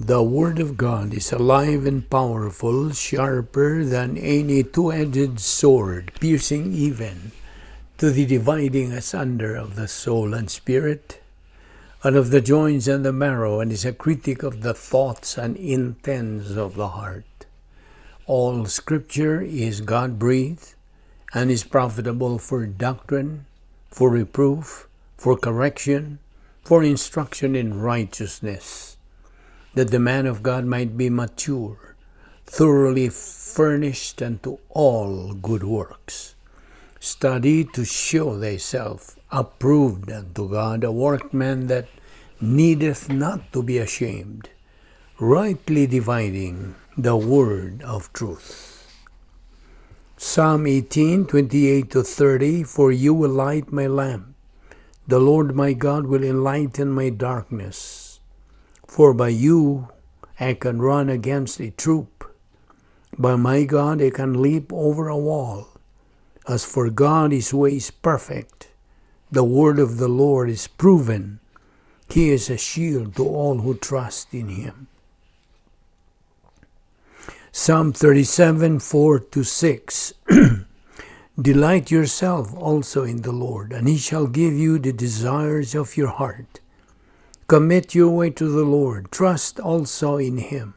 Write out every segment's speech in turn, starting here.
The Word of God is alive and powerful, sharper than any two-edged sword, piercing even to the dividing asunder of the soul and spirit, and of the joints and the marrow, and is a critic of the thoughts and intents of the heart. All Scripture is God-breathed, and is profitable for doctrine, for reproof, for correction, for instruction in righteousness, that the man of God might be mature, thoroughly furnished unto all good works. Study to show thyself approved unto God, a workman that needeth not to be ashamed, rightly dividing the word of truth. Psalm 18, 28-30, For you will light my lamp. The Lord my God will enlighten my darkness. For by you I can run against a troop. By my God I can leap over a wall. As for God, his way is perfect. The word of the Lord is proven. He is a shield to all who trust in him. Psalm 37, 4-6. Delight yourself also in the Lord, and he shall give you the desires of your heart. Commit your way to the Lord. Trust also in him,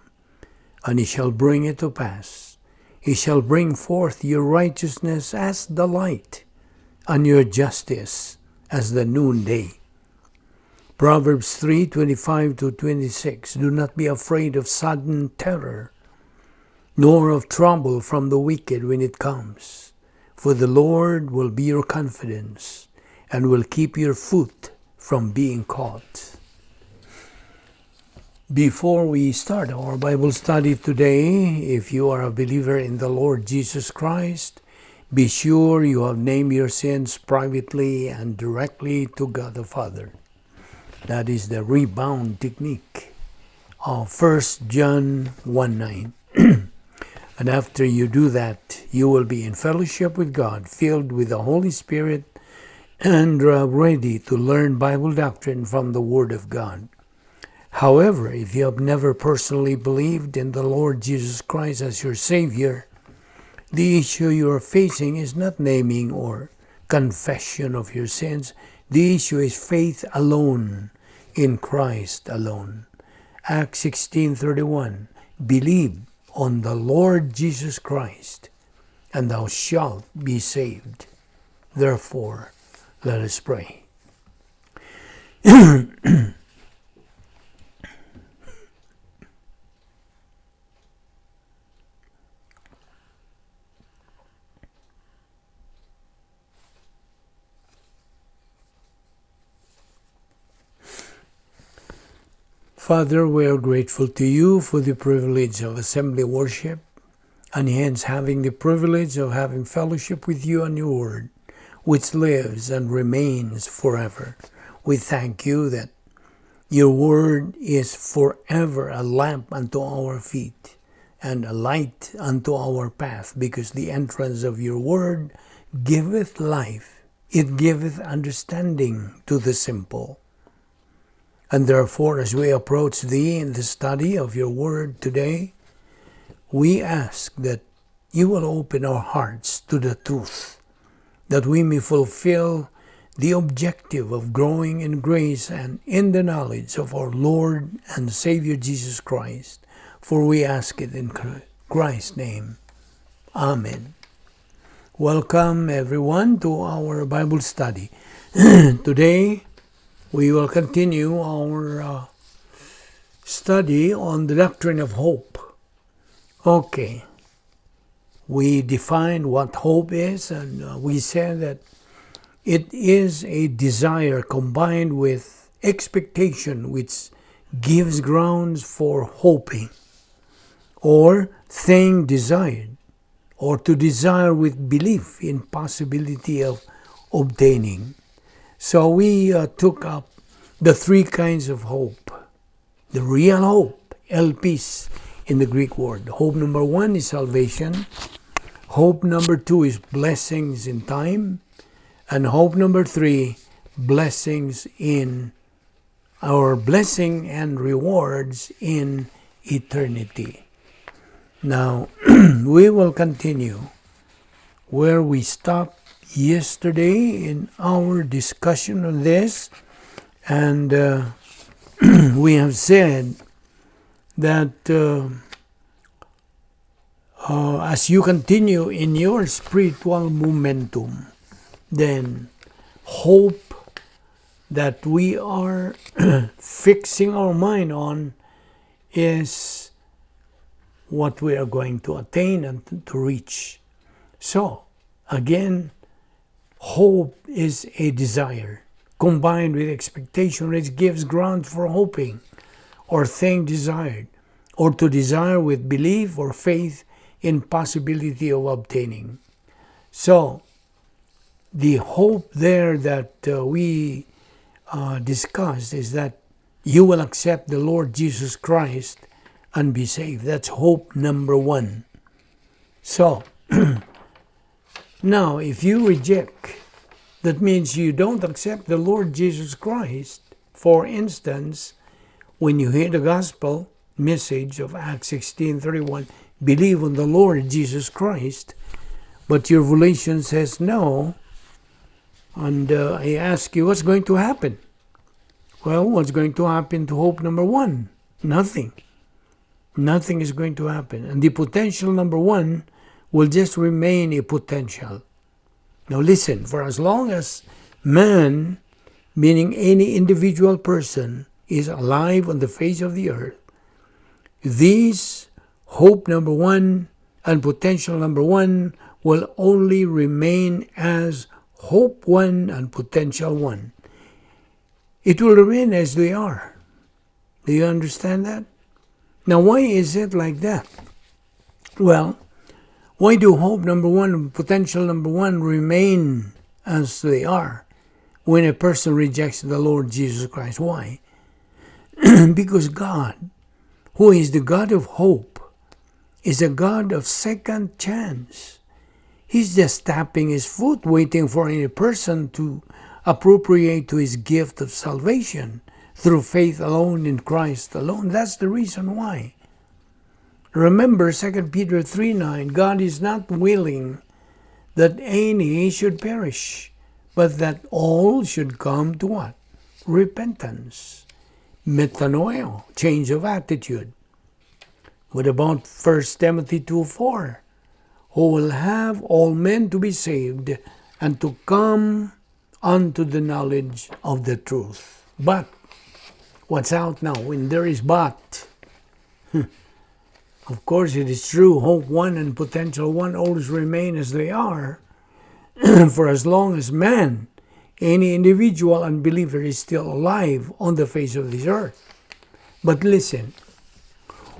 and he shall bring it to pass. He shall bring forth your righteousness as the light, and your justice as the noonday. Proverbs 3, 25-26. Do not be afraid of sudden terror, nor of trouble from the wicked when it comes. For the Lord will be your confidence, and will keep your foot from being caught. Before we start our Bible study today, if you are a believer in the Lord Jesus Christ, be sure you have named your sins privately and directly to God the Father. That is the rebound technique of 1 John 1:9. And after you do that, you will be in fellowship with God, filled with the Holy Spirit, and ready to learn Bible doctrine from the Word of God. However, if you have never personally believed in the Lord Jesus Christ as your Savior, the issue you are facing is not naming or confession of your sins. The issue is faith alone, in Christ alone. Acts 16:31, Believe on the Lord Jesus Christ, and thou shalt be saved. Therefore, let us pray. Father, we are grateful to you for the privilege of assembly worship, and hence having the privilege of having fellowship with you and your word, which lives and remains forever. We thank you that your word is forever a lamp unto our feet and a light unto our path, because the entrance of your word giveth life. It giveth understanding to the simple. And therefore, as we approach thee in the study of your word today, we ask that you will open our hearts to the truth, that we may fulfill the objective of growing in grace and in the knowledge of our Lord and Savior Jesus Christ. For we ask it in Christ's name. Amen. Welcome everyone to our Bible study. Today, we will continue our study on the doctrine of hope. Okay, we defined what hope is, and we said that it is a desire combined with expectation, which gives grounds for hoping, or thing desired, or to desire with belief in possibility of obtaining. So we took up the three kinds of hope. The real hope, elpis in the Greek word. Hope number one is salvation. Hope number two is blessings in time. And hope number three, blessings in our blessing and rewards in eternity. Now, we will continue where we stopped yesterday in our discussion on this, and we have said that as you continue in your spiritual momentum, then hope that we are fixing our mind on is what we are going to attain and to reach. So, again, hope is a desire combined with expectation, which gives ground for hoping or thing desired, or to desire with belief or faith in possibility of obtaining. So, the hope there that we discussed is that you will accept the Lord Jesus Christ and be saved. That's hope number one. So, now if you reject, that means you don't accept the Lord Jesus Christ. For instance, when you hear the gospel message of Acts 16:31, believe on the Lord Jesus Christ, but your volition says no, and I ask you, what's going to happen? Well, what's going to happen to hope number one? Nothing. Nothing is going to happen. And the potential number one will just remain a potential. Now listen, for as long as man, meaning any individual person, is alive on the face of the earth, these hope number one and potential number one will only remain as hope one and potential one. It will remain as they are. Do you understand that? Now, why is it like that? Well, why do hope number one and potential number one remain as they are when a person rejects the Lord Jesus Christ? Why? Because God, who is the God of hope, is a God of second chance. He's just tapping his foot, waiting for any person to appropriate to his gift of salvation through faith alone in Christ alone. That's the reason why. Remember 2 Peter 3:9, God is not willing that any should perish, but that all should come to what? Repentance. Metanoia, change of attitude. What about 1 Timothy 2:4? Who will have all men to be saved and to come unto the knowledge of the truth. But, what's out now? When there is but, of course it is true, hope one and potential one always remain as they are, for as long as man, any individual unbeliever, is still alive on the face of this earth. But listen,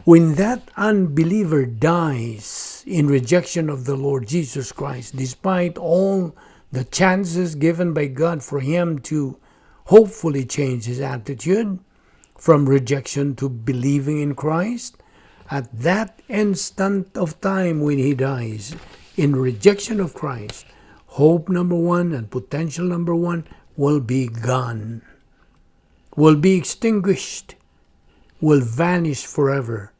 when that unbeliever dies in rejection of the Lord Jesus Christ, despite all the chances given by God for him to hopefully change his attitude from rejection to believing in Christ, at that instant of time when he dies in rejection of Christ, hope number one and potential number one will be gone, will be extinguished, will vanish forever.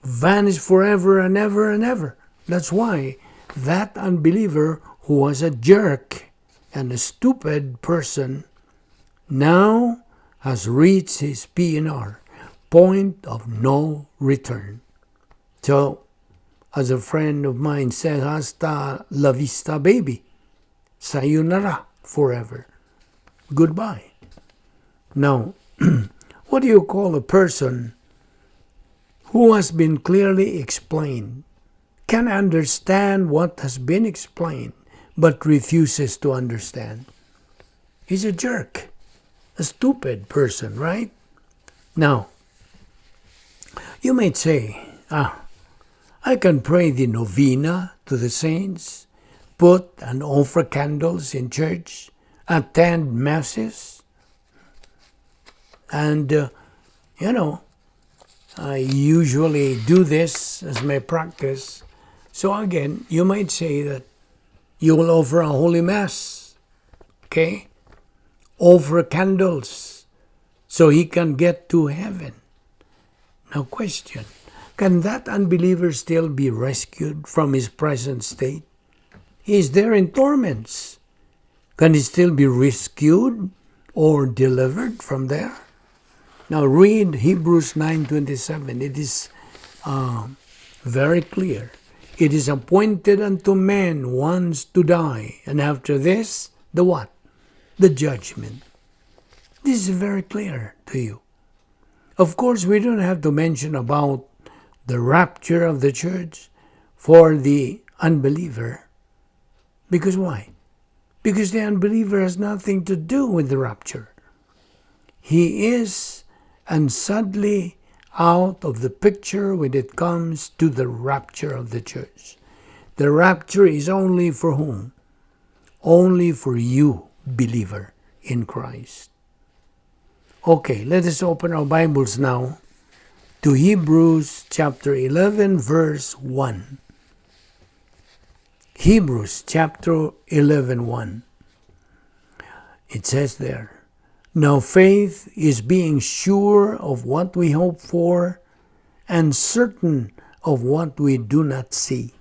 Vanish forever and ever and ever. That's why that unbeliever who was a jerk and a stupid person now has reached his PNR, point of no return. So, as a friend of mine said, hasta la vista baby, sayonara, forever, goodbye. Now, what do you call a person who has been clearly explained, can understand what has been explained, but refuses to understand? He's a jerk, a stupid person, right? Now, you might say, I can pray the novena to the saints, put and offer candles in church, attend masses, and, I usually do this as my practice. So again, you might say that you will offer a holy mass, okay? Offer candles, so he can get to heaven. Now question, can that unbeliever still be rescued from his present state? He is there in torments. Can he still be rescued or delivered from there? Now read Hebrews 9:27. It is very clear. It is appointed unto man once to die, and after this, the what? The judgment. This is very clear to you. Of course, we don't have to mention about the rapture of the church for the unbeliever. Because why? Because the unbeliever has nothing to do with the rapture. He is and suddenly out of the picture when it comes to the rapture of the church. The rapture is only for whom? Only for you, believer in Christ. Okay, let us open our Bibles now to Hebrews chapter 11, verse 1. Hebrews chapter 11, 1. It says there, now faith is being sure of what we hope for and certain of what we do not see.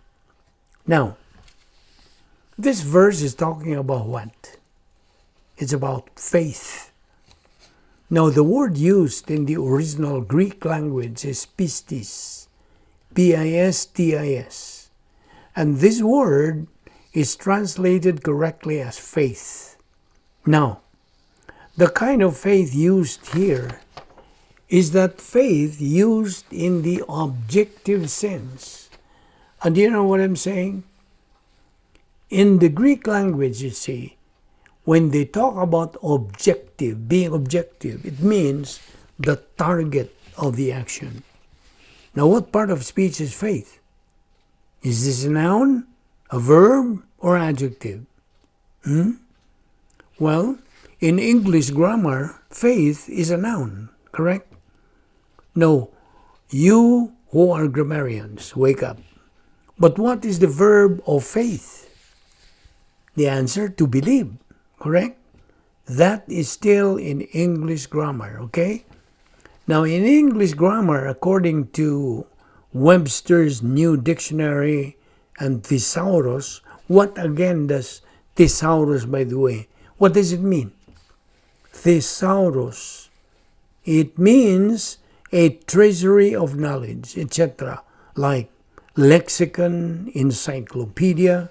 Now, this verse is talking about what? It's about faith. Now, the word used in the original Greek language is pistis, P-I-S-T-I-S. And this word is translated correctly as faith. Now, the kind of faith used here is that faith used in the objective sense. And do you know what I'm saying? In the Greek language, you see, when they talk about objective, being objective, it means the target of the action. Now, what part of speech is faith? Is this a noun, a verb, or adjective? Well, in English grammar, faith is a noun, correct? No, you who are grammarians, wake up. But what is the verb of faith? The answer, to believe, correct? That is still in English grammar, okay? Now, in English grammar, according to Webster's New Dictionary and Thesaurus, what again does Thesaurus, by the way, what does it mean? Thesaurus, it means a treasury of knowledge, etc., like lexicon, encyclopedia.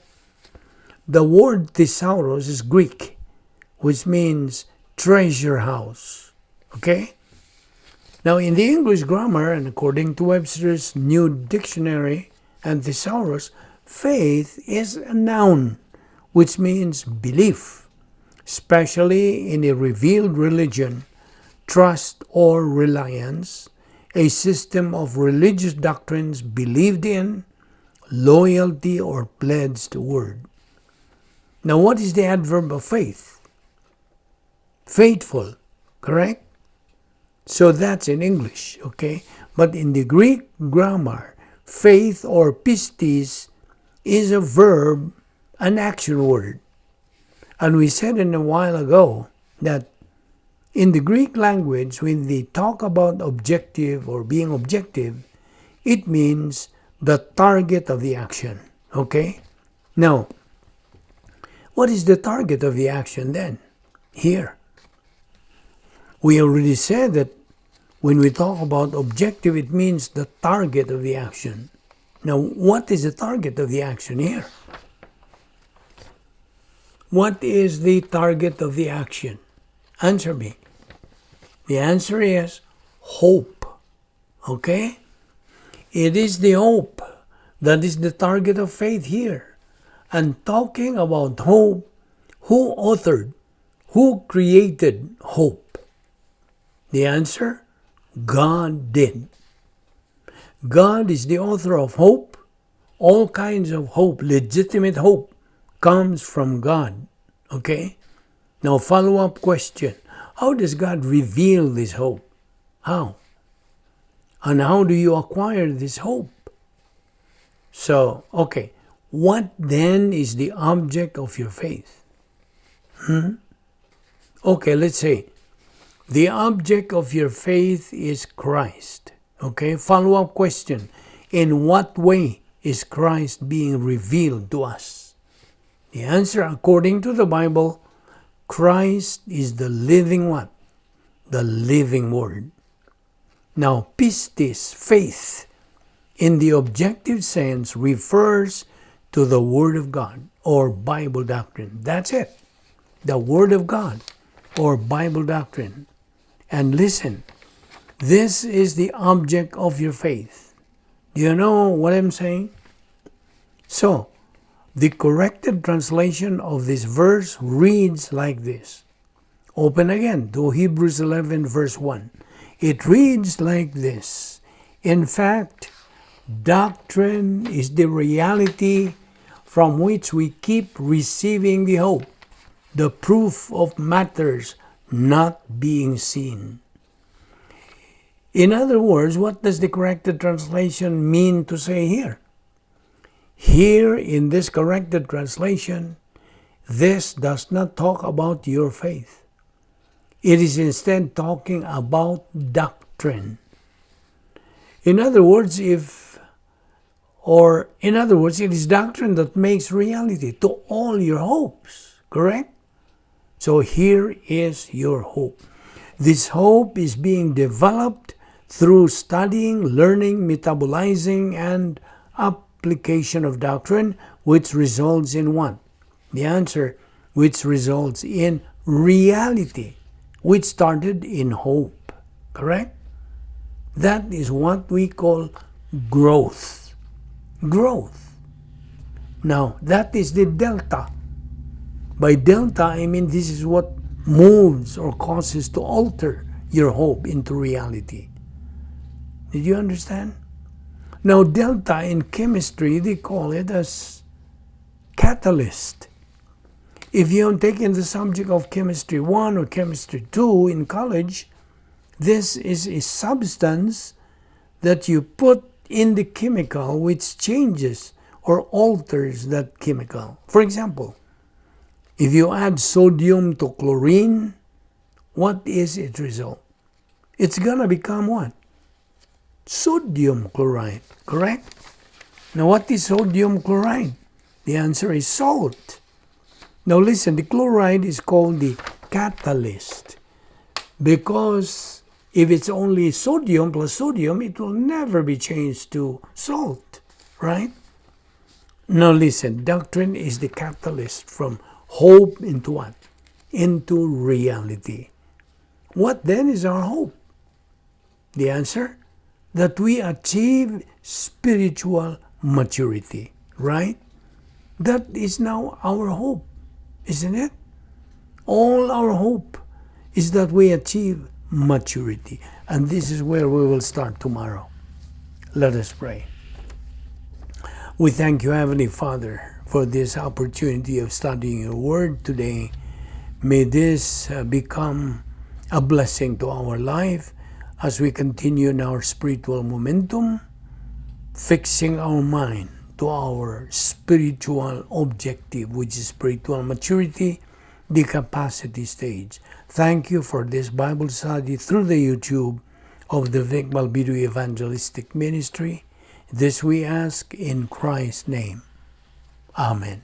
The word thesaurus is Greek, which means treasure house, okay? Now, in the English grammar, and according to Webster's New Dictionary and Thesaurus, faith is a noun, which means belief, especially in a revealed religion, trust or reliance, a system of religious doctrines believed in, loyalty or pledged word. Now, what is the adverb of faith? Faithful, correct? So that's in English, okay? But in the Greek grammar, faith or pistis is a verb, an action word. And we said in a while ago that in the Greek language, when they talk about objective or being objective, it means the target of the action, okay? Now, what is the target of the action then? Here. We already said that when we talk about objective, it means the target of the action. Now, what is the target of the action here? What is the target of the action? Answer me. The answer is hope. Okay? It is the hope that is the target of faith here. And talking about hope, who authored, who created hope? The answer, God did. God is the author of hope. All kinds of hope, legitimate hope, comes from God. Okay? Now, follow-up question. How does God reveal this hope? How? And how do you acquire this hope? So, okay. What then is the object of your faith? Okay, let's say The object of your faith is Christ. Okay, follow-up question. In what way is Christ being revealed to us? The answer, according to the Bible, Christ is the living what? The living Word. Now, pistis, faith, in the objective sense, refers to the Word of God or Bible doctrine. That's it. The Word of God or Bible doctrine. And listen, this is the object of your faith. Do you know what I'm saying? So, the corrected translation of this verse reads like this. Open again to Hebrews 11 verse 1. It reads like this. In fact, doctrine is the reality from which we keep receiving the hope, the proof of matters not being seen. In other words, what does the corrected translation mean to say here? Here in this corrected translation, this does not talk about your faith. It is instead talking about doctrine. In other words, it is doctrine that makes reality to all your hopes, correct? So here is your hope. This hope is being developed through studying, learning, metabolizing, and application of doctrine, which results in what? The answer, which results in reality, which started in hope, correct? That is what we call growth. Growth. Now, that is the delta. By delta, I mean this is what moves or causes to alter your hope into reality. Did you understand? Now, delta in chemistry, they call it as catalyst. If you have taken the subject of chemistry 1 or chemistry 2 in college, this is a substance that you put in the chemical which changes or alters that chemical. For example, if you add sodium to chlorine, what is its result? It's going to become what? Sodium chloride, correct? Now, what is sodium chloride? The answer is salt. Now listen, the chloride is called the catalyst because if it's only sodium plus sodium, it will never be changed to salt, right? Now listen, doctrine is the catalyst from hope into what? Into reality. What then is our hope? The answer? That we achieve spiritual maturity, right? That is now our hope, isn't it? All our hope is that we achieve maturity. And this is where we will start tomorrow. Let us pray. We thank you, Heavenly Father, for this opportunity of studying your word today. May this become a blessing to our life as we continue in our spiritual momentum, fixing our mind to our spiritual objective, which is spiritual maturity, the capacity stage. Thank you for this Bible study through the YouTube of the Vic Balbido Evangelistic Ministry. This we ask in Christ's name. Amen.